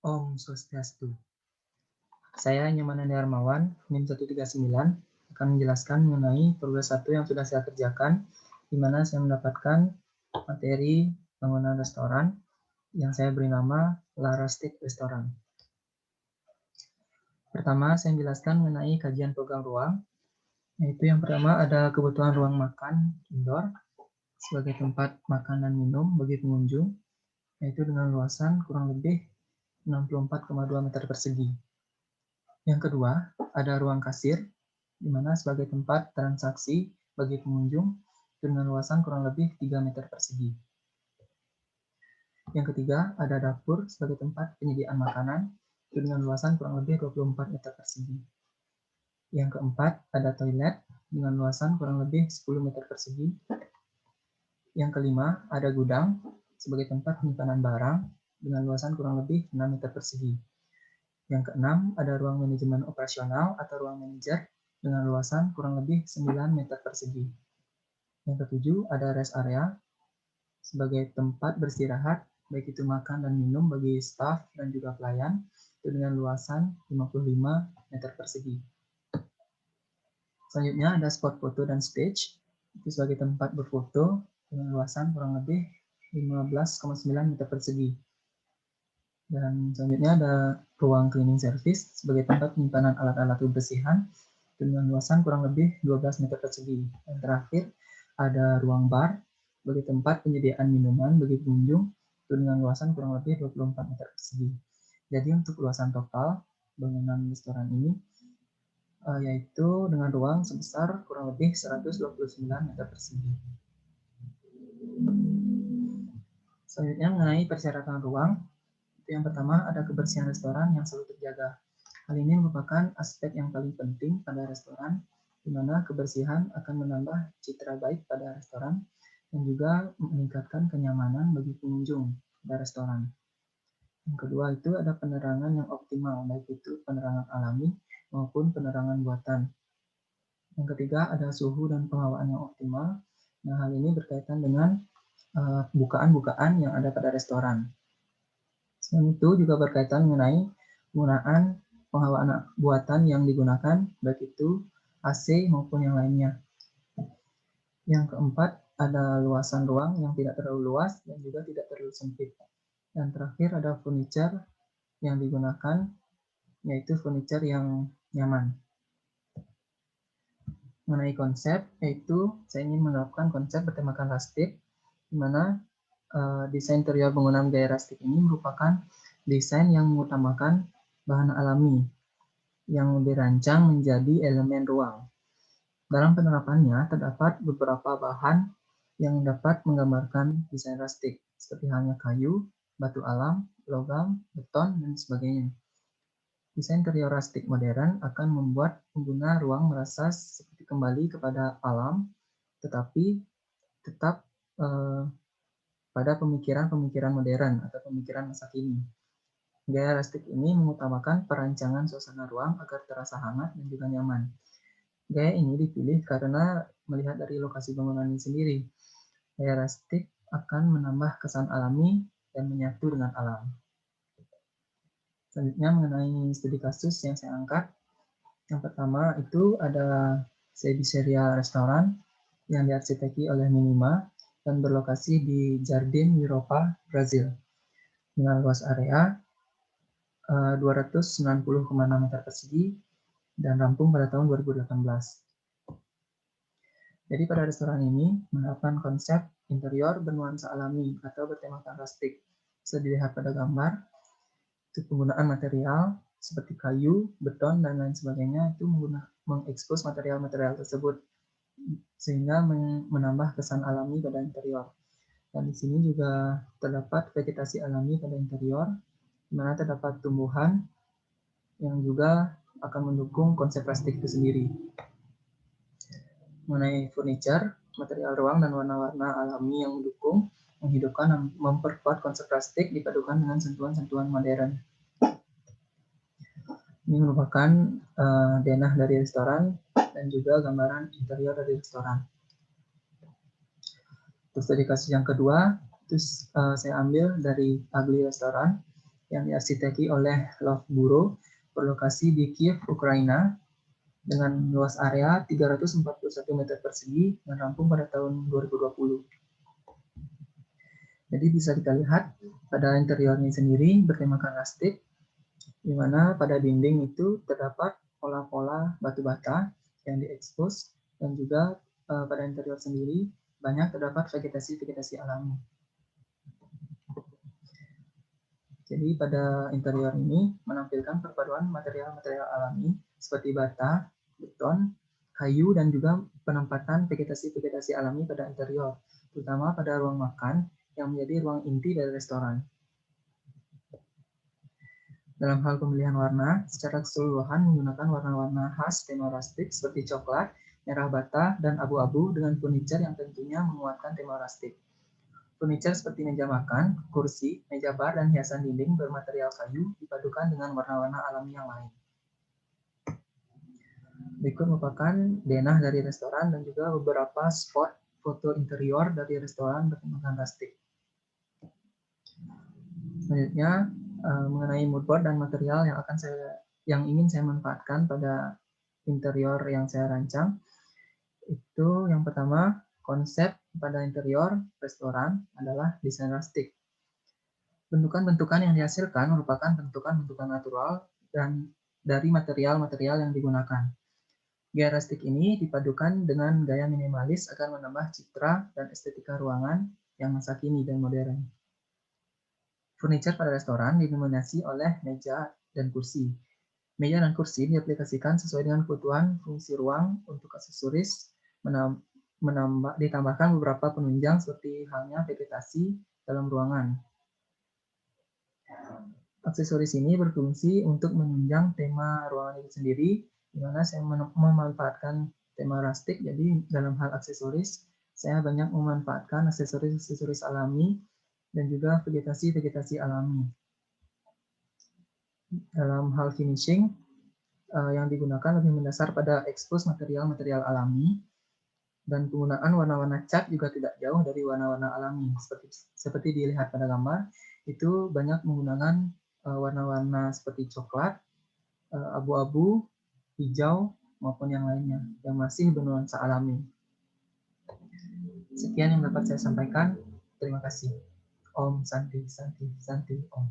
Om Swastiastu. Saya Nyoman Darmawan, NIM 139, akan menjelaskan mengenai progres 1 yang sudah saya kerjakan, di mana saya mendapatkan materi bangunan restoran yang saya beri nama La Rustic Restaurant. Pertama, saya menjelaskan mengenai kajian program ruang, yaitu yang pertama ada kebutuhan ruang makan indoor sebagai tempat makan dan minum bagi pengunjung, yaitu dengan luasan kurang lebih 64,2 meter persegi. Yang kedua, ada ruang kasir, di mana sebagai tempat transaksi bagi pengunjung dengan luasan kurang lebih 3 meter persegi. Yang ketiga, ada dapur sebagai tempat penyediaan makanan dengan luasan kurang lebih 24 meter persegi. Yang keempat, ada toilet dengan luasan kurang lebih 10 meter persegi. Yang kelima, ada gudang sebagai tempat penyimpanan barang dengan luasan kurang lebih 6 meter persegi. Yang keenam, ada ruang manajemen operasional atau ruang manajer dengan luasan kurang lebih 9 meter persegi. Yang ketujuh, ada rest area sebagai tempat beristirahat, baik itu makan dan minum bagi staf dan juga pelayan, itu dengan luasan 55 meter persegi. Selanjutnya ada spot foto dan stage, itu sebagai tempat berfoto dengan luasan kurang lebih 15,9 meter persegi. Dan selanjutnya ada ruang cleaning service sebagai tempat penyimpanan alat-alat kebersihan dengan luasan kurang lebih 12 meter persegi. Dan terakhir ada ruang bar sebagai tempat penyediaan minuman bagi pengunjung dengan luasan kurang lebih 24 meter persegi. Jadi untuk luasan total bangunan restoran ini yaitu dengan ruang sebesar kurang lebih 129 meter persegi. Selanjutnya mengenai persyaratan ruang. Yang pertama, ada kebersihan restoran yang selalu terjaga. Hal ini merupakan aspek yang paling penting pada restoran, di mana kebersihan akan menambah citra baik pada restoran dan juga meningkatkan kenyamanan bagi pengunjung pada restoran. Yang kedua itu ada penerangan yang optimal, baik itu penerangan alami maupun penerangan buatan. Yang ketiga ada suhu dan penghawaan yang optimal. Nah, hal ini berkaitan dengan bukaan-bukaan yang ada pada restoran. Selain itu juga berkaitan mengenai penggunaan penghawaan buatan yang digunakan, baik itu AC maupun yang lainnya. Yang keempat, ada luasan ruang yang tidak terlalu luas dan juga tidak terlalu sempit. Dan terakhir ada furniture yang digunakan, yaitu furniture yang nyaman. Mengenai konsep, yaitu saya ingin menerapkan konsep bertemakan rustic, di mana desain interior bangunan gaya rustic ini merupakan desain yang mengutamakan bahan alami yang dirancang menjadi elemen ruang. Dalam penerapannya terdapat beberapa bahan yang dapat menggambarkan desain rustic, seperti halnya kayu, batu alam, logam, beton, dan sebagainya. Desain interior rustic modern akan membuat pengguna ruang merasa seperti kembali kepada alam, tetapi tetap pada pemikiran-pemikiran modern atau pemikiran masa kini. Gaya rustic ini mengutamakan perancangan suasana ruang agar terasa hangat dan juga nyaman. Gaya ini dipilih karena melihat dari lokasi bangunan ini sendiri. Gaya rustic akan menambah kesan alami dan menyatu dengan alam. Selanjutnya mengenai studi kasus yang saya angkat. Yang pertama itu ada Sebiseria Restoran yang diarsiteki oleh Minima dan berlokasi di Jardim Europa, Brazil. Dengan luas area 290,6 meter persegi dan rampung pada tahun 2018. Jadi pada restoran ini menerapkan konsep interior bernuansa alami atau bertemakan rustic. Bisa dilihat pada gambar, itu penggunaan material seperti kayu, beton, dan lain sebagainya itu mengekspos material-material tersebut sehingga menambah kesan alami pada interior. Dan di sini juga terdapat vegetasi alami pada interior, di mana terdapat tumbuhan yang juga akan mendukung konsep rustic itu sendiri. Mengenai furniture, material ruang dan warna-warna alami yang mendukung, menghidupkan dan memperkuat konsep rustic dipadukan dengan sentuhan-sentuhan modern. Ini merupakan denah dari restoran dan juga gambaran interior dari restoran. Terus dari kasus yang kedua, terus saya ambil dari Ugly Restaurant yang diarsiteki oleh Love Bureau berlokasi di Kiev, Ukraina dengan luas area 341 meter persegi dan rampung pada tahun 2020. Jadi bisa kita lihat pada interiornya sendiri bertemakan rustic, di mana pada dinding itu terdapat pola-pola batu bata yang diekspos, dan juga pada interior sendiri banyak terdapat vegetasi-vegetasi alami. Jadi pada interior ini menampilkan perpaduan material-material alami seperti bata, beton, kayu, dan juga penempatan vegetasi-vegetasi alami pada interior, terutama pada ruang makan yang menjadi ruang inti dari restoran. Dalam hal pemilihan warna, secara keseluruhan menggunakan warna-warna khas tema rustic seperti coklat, merah bata, dan abu-abu dengan furniture yang tentunya menguatkan tema rustic. Furniture seperti meja makan, kursi, meja bar, dan hiasan dinding bermaterial kayu dipadukan dengan warna-warna alami yang lain. Berikut merupakan denah dari restoran dan juga beberapa spot foto interior dari restoran bertemakan rustic. Selanjutnya mengenai moodboard dan material yang ingin saya manfaatkan pada interior yang saya rancang. Itu yang pertama, konsep pada interior restoran adalah desain rustic. Bentukan-bentukan yang dihasilkan merupakan bentukan-bentukan natural dan dari material-material yang digunakan. Gaya rustic ini dipadukan dengan gaya minimalis agar menambah citra dan estetika ruangan yang masa kini dan modern. Furniture pada restoran didominasi oleh meja dan kursi. Meja dan kursi diaplikasikan sesuai dengan kebutuhan fungsi ruang. Untuk aksesoris ditambahkan beberapa penunjang seperti halnya vegetasi dalam ruangan. Aksesoris ini berfungsi untuk menunjang tema ruangan itu sendiri, di mana saya memanfaatkan tema rustic. Jadi dalam hal aksesoris, saya banyak memanfaatkan aksesoris-aksesoris alami dan juga vegetasi-vegetasi alami. Dalam hal finishing, yang digunakan lebih mendasar pada ekspos material-material alami, dan penggunaan warna-warna cat juga tidak jauh dari warna-warna alami. Seperti dilihat pada gambar, itu banyak menggunakan warna-warna seperti coklat, abu-abu, hijau, maupun yang lainnya, yang masih bernuansa alami. Sekian yang dapat saya sampaikan. Terima kasih. Om Santi, Santi, Santi, Om.